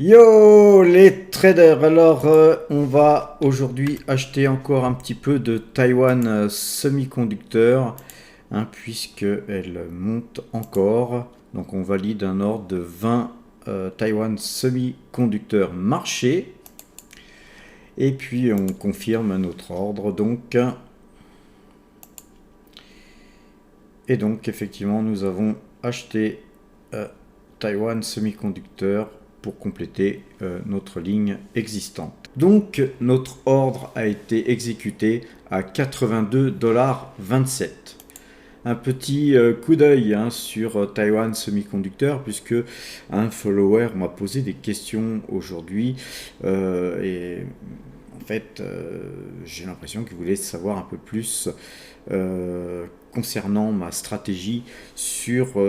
Yo les traders, alors on va aujourd'hui acheter encore un petit peu de Taiwan Semiconductor, puisque elle monte encore. Donc on valide un ordre de 20 Taiwan Semiconductor marché. Et puis on confirme notre ordre donc. Et donc effectivement nous avons acheté Taiwan Semiconducteur pour compléter notre ligne existante. Donc notre ordre a été exécuté à 82,27 $. Un petit coup d'œil sur Taiwan Semiconducteur, puisque un follower m'a posé des questions aujourd'hui et en fait j'ai l'impression qu'il voulait savoir un peu plus concernant ma stratégie sur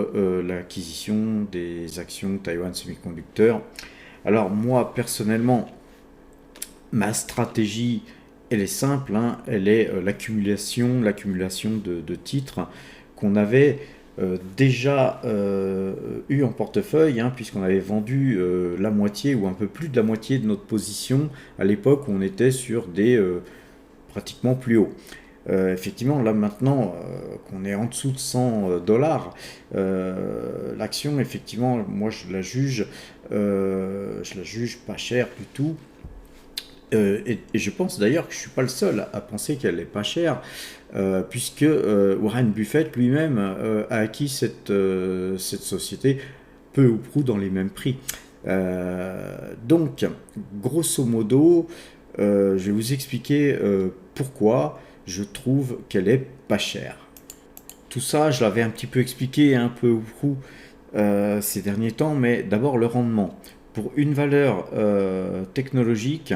l'acquisition des actions Taiwan Semiconducteur. Alors moi personnellement, ma stratégie elle est simple, elle est l'accumulation de titres qu'on avait déjà eu en portefeuille, puisqu'on avait vendu la moitié ou un peu plus de la moitié de notre position à l'époque où on était sur des pratiquement plus hauts. Effectivement, là maintenant qu'on est en dessous de 100 $, l'action, effectivement, moi je la juge pas chère du tout. Et je pense d'ailleurs que je ne suis pas le seul à penser qu'elle n'est pas chère, puisque Warren Buffett lui-même a acquis cette société peu ou prou dans les mêmes prix. Donc, grosso modo, je vais vous expliquer pourquoi je trouve qu'elle est pas chère. Tout ça, je l'avais un petit peu expliqué un peu ou prou ces derniers temps, mais d'abord le rendement. Pour une valeur technologique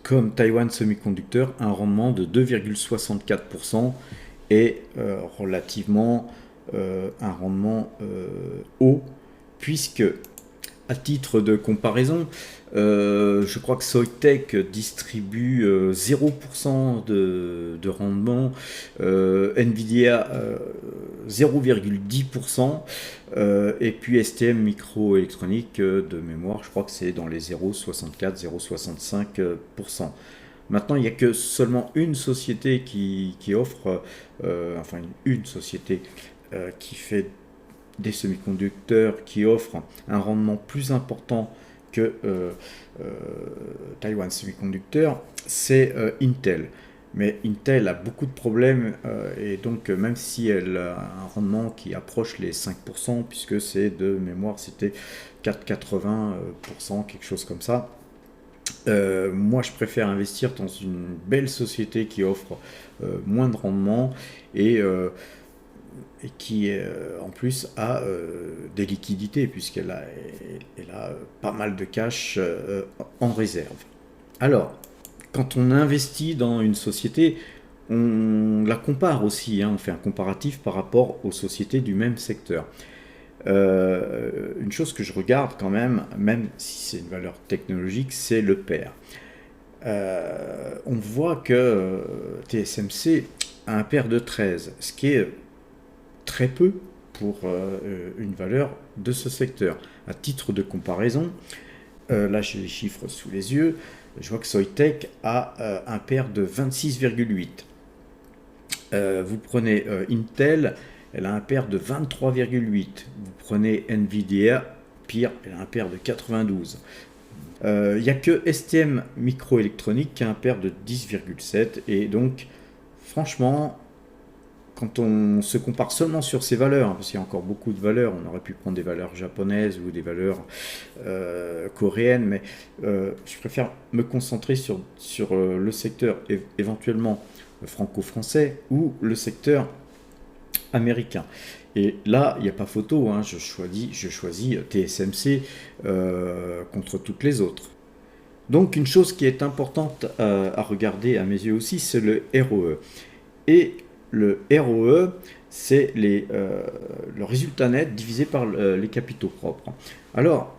comme Taiwan Semiconductor, un rendement de 2,64% est relativement un rendement haut, puisque à titre de comparaison, je crois que Soitec distribue 0% de rendement, Nvidia 0,10%, et puis STM Microélectronique de mémoire, je crois que c'est dans les 0,64-0,65%. Maintenant, il n'y a que seulement une société qui offre, enfin une société qui fait des semi-conducteurs qui offrent un rendement plus important que Taiwan Semiconductor, c'est Intel. Mais Intel a beaucoup de problèmes et donc même si elle a un rendement qui approche les 5%, puisque c'est de mémoire, c'était 4,80%, quelque chose comme ça. Moi, je préfère investir dans une belle société qui offre moins de rendement et qui en plus a des liquidités, puisqu'elle a pas mal de cash en réserve. Alors, quand on investit dans une société, on la compare aussi, on fait un comparatif par rapport aux sociétés du même secteur. Une chose que je regarde quand même si c'est une valeur technologique, c'est le pair. On voit que TSMC a un pair de 13, ce qui est très peu pour une valeur de ce secteur. À titre de comparaison, là j'ai les chiffres sous les yeux, je vois que Soitec a un pair de 26,8. Vous prenez Intel, elle a un pair de 23,8. Vous prenez Nvidia, pire, elle a un pair de 92. Il n'y a que STM Microélectronique qui a un pair de 10,7. Et donc, franchement, quand on se compare seulement sur ces valeurs, parce qu'il y a encore beaucoup de valeurs, on aurait pu prendre des valeurs japonaises ou des valeurs coréennes, mais je préfère me concentrer sur le secteur éventuellement franco-français ou le secteur américain. Et là, il n'y a pas photo, je choisis TSMC contre toutes les autres. Donc une chose qui est importante à regarder à mes yeux aussi, c'est le ROE. Et le ROE, c'est le résultat net divisé par les capitaux propres. Alors,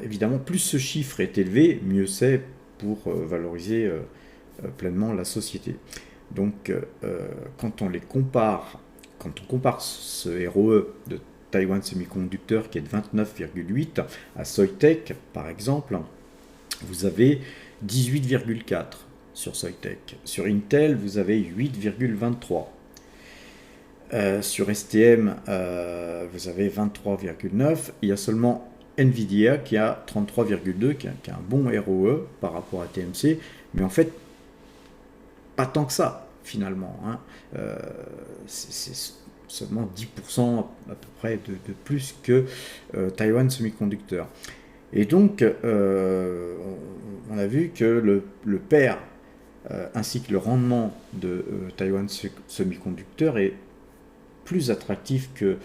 évidemment, plus ce chiffre est élevé, mieux c'est pour valoriser pleinement la société. Donc, quand on compare ce ROE de Taiwan Semiconductor qui est de 29,8. À Soitec, par exemple, vous avez 18,4 sur Soitec. Sur Intel, vous avez 8,23. Sur STM, vous avez 23,9. Il y a seulement Nvidia qui a 33,2, qui a un bon ROE par rapport à TMC, mais en fait, pas tant que ça, finalement. Hein. C'est seulement 10% à peu près de plus que Taiwan Semiconductor. Et donc, on a vu que le pair ainsi que le rendement de Taiwan Semiconductor est plus attractif que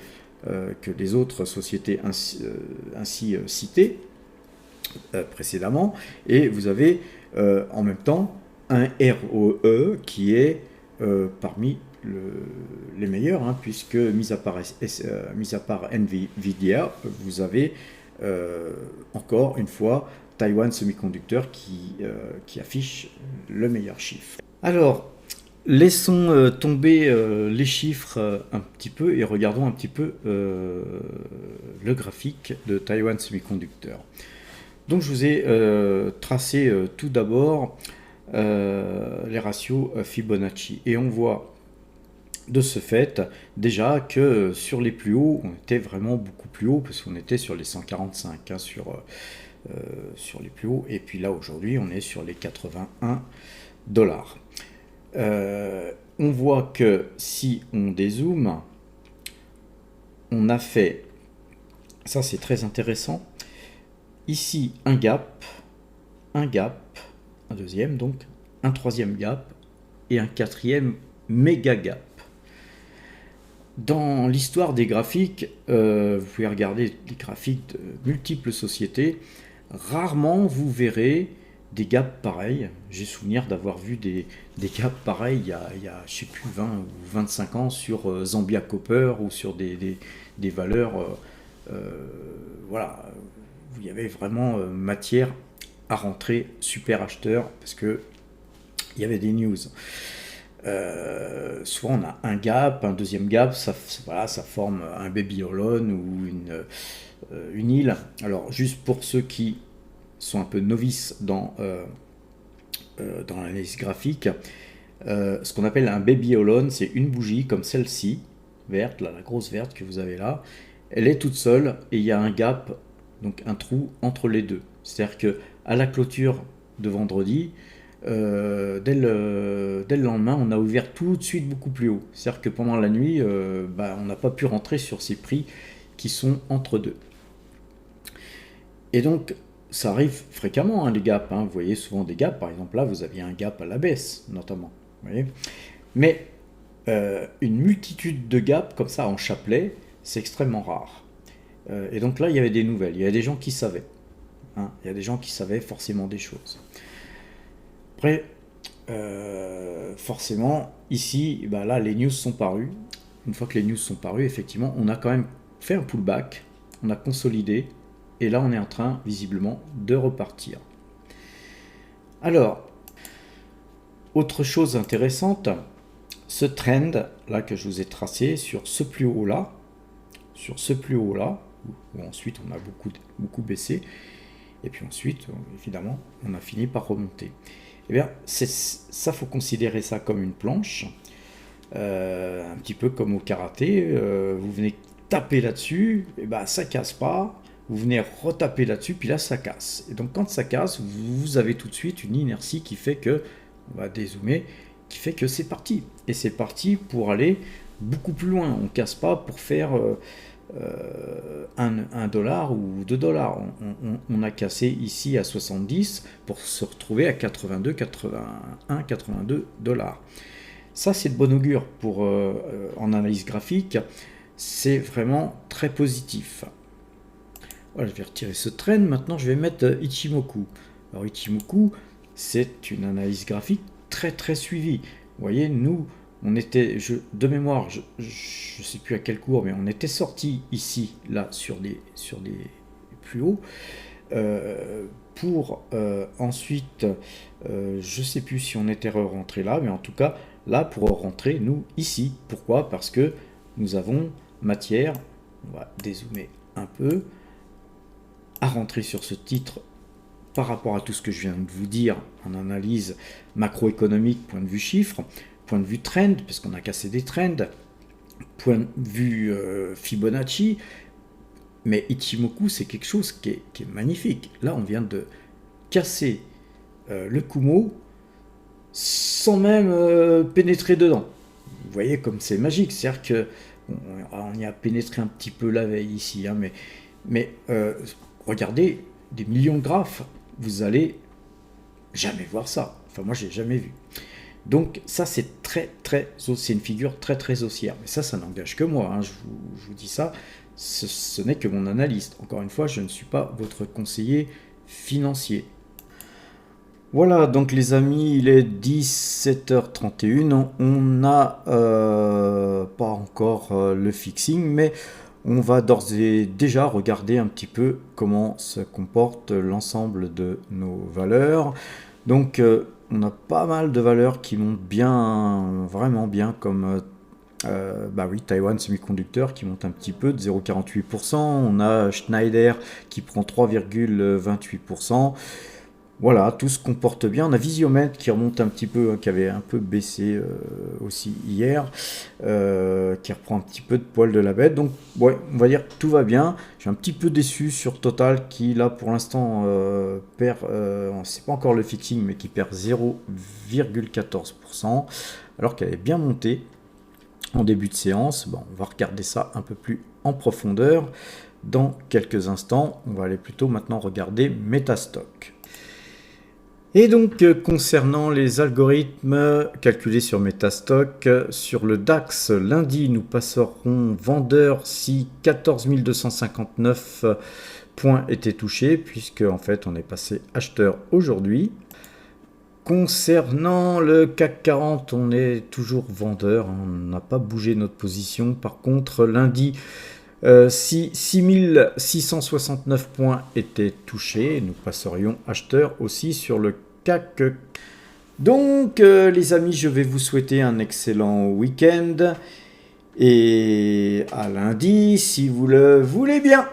les autres sociétés ainsi citées précédemment. Et vous avez en même temps un ROE qui est parmi les meilleurs, hein, puisque mis à part Nvidia, vous avez encore une fois Taiwan Semiconductor qui affiche le meilleur chiffre. Alors, laissons tomber les chiffres un petit peu et regardons un petit peu le graphique de Taiwan Semiconductor. Donc je vous ai tracé tout d'abord les ratios Fibonacci et on voit de ce fait déjà que sur les plus hauts on était vraiment beaucoup plus haut parce qu'on était sur les 145 hein, sur les plus hauts, et puis là aujourd'hui on est sur les 81 $. On voit que si on dézoome, on a fait, ça c'est très intéressant, ici un gap, un deuxième, donc un troisième gap et un quatrième méga gap. Dans l'histoire des graphiques, vous pouvez regarder les graphiques de multiples sociétés, rarement vous verrez des gaps pareils. J'ai souvenir d'avoir vu des gaps pareils il y a je sais plus 20 ou 25 ans sur Zambia Copper ou sur des valeurs voilà, où il y avait vraiment matière à rentrer super acheteur parce que il y avait des news. Souvent on a un gap, un deuxième gap, ça forme un baby holon ou une île. Alors juste pour ceux qui sont un peu novices dans l'analyse graphique, ce qu'on appelle un baby holon, c'est une bougie comme celle-ci, verte, là, la grosse verte que vous avez là, elle est toute seule et il y a un gap, donc un trou entre les deux. C'est-à-dire que à la clôture de vendredi, dès le lendemain, on a ouvert tout de suite beaucoup plus haut. C'est-à-dire que pendant la nuit, on n'a pas pu rentrer sur ces prix qui sont entre deux. Et donc, ça arrive fréquemment, hein, les gaps. Hein. Vous voyez souvent des gaps. Par exemple, là, vous aviez un gap à la baisse, notamment. Vous voyez. Mais une multitude de gaps comme ça en chapelet, c'est extrêmement rare. Et donc là, il y avait des nouvelles. Il y avait des gens qui savaient. Hein. Il y a des gens qui savaient forcément des choses. Après, forcément, ici, là, les news sont parues. Une fois que les news sont parues, effectivement, on a quand même fait un pullback, on a consolidé, et là, on est en train, visiblement, de repartir. Alors, autre chose intéressante, ce trend, là, que je vous ai tracé, sur ce plus haut-là, où ensuite, on a beaucoup baissé, et puis ensuite, évidemment, on a fini par remonter. Eh bien, ça, faut considérer ça comme une planche, un petit peu comme au karaté. Vous venez taper là-dessus, et ça casse pas. Vous venez retaper là-dessus, puis là, ça casse. Et donc, quand ça casse, vous avez tout de suite une inertie qui fait que, on va dézoomer, qui fait que c'est parti. Et c'est parti pour aller beaucoup plus loin. On ne casse pas pour faire $1 ou $2. On a cassé ici à 70 pour se retrouver à 82, 81, 82 $. Ça, c'est de bon augure pour en analyse graphique. C'est vraiment très positif. Voilà, je vais retirer ce trend. Maintenant, je vais mettre Ichimoku. Alors, Ichimoku, c'est une analyse graphique très très suivie. Vous voyez, nous, on était, de mémoire, je ne sais plus à quel cours, mais on était sorti ici, là, sur des plus hauts, pour ensuite, je ne sais plus si on était rentré là, mais en tout cas, là, pour rentrer, nous, ici. Pourquoi? Parce que nous avons matière On va dézoomer un peu, à rentrer sur ce titre par rapport à tout ce que je viens de vous dire en analyse macroéconomique, point de vue chiffres, point de vue trend, parce qu'on a cassé des trends, point de vue Fibonacci, mais Ichimoku, c'est quelque chose qui est magnifique. Là, on vient de casser le Kumo sans même pénétrer dedans. Vous voyez comme c'est magique, c'est-à-dire que on y a pénétré un petit peu la veille ici, hein, mais regardez, des millions de graphes, vous allez jamais voir ça. Enfin, moi, j'ai jamais vu. Donc ça, c'est c'est une figure très haussière. Mais ça n'engage que moi, hein, je vous dis ça, ce n'est que mon analyste. Encore une fois, je ne suis pas votre conseiller financier. Voilà, donc les amis, il est 17h31, on n'a pas encore le fixing, mais on va d'ores et déjà regarder un petit peu comment se comporte l'ensemble de nos valeurs. Donc on a pas mal de valeurs qui montent bien, vraiment bien, comme bah oui, Taiwan Semiconductor qui monte un petit peu de 0,48%, on a Schneider qui prend 3,28%. Voilà, tout se comporte bien. On a Visiomet qui remonte un petit peu, hein, qui avait un peu baissé aussi hier, qui reprend un petit peu de poil de la bête. Donc, ouais, on va dire que tout va bien. Je suis un petit peu déçu sur Total qui, là, pour l'instant, perd, c'est pas encore le fixing, mais qui perd 0,14%, alors qu'elle est bien montée en début de séance. Bon, on va regarder ça un peu plus en profondeur dans quelques instants. On va aller plutôt maintenant regarder Metastock. Et donc, concernant les algorithmes calculés sur Metastock, sur le DAX, lundi, nous passerons vendeur si 14 259 points étaient touchés, puisque en fait, on est passé acheteur aujourd'hui. Concernant le CAC 40, on est toujours vendeur, hein, on n'a pas bougé notre position. Par contre, lundi, si 6669 points étaient touchés, nous passerions acheteur aussi sur le CAC. Donc les amis, je vais vous souhaiter un excellent week-end et à lundi si vous le voulez bien.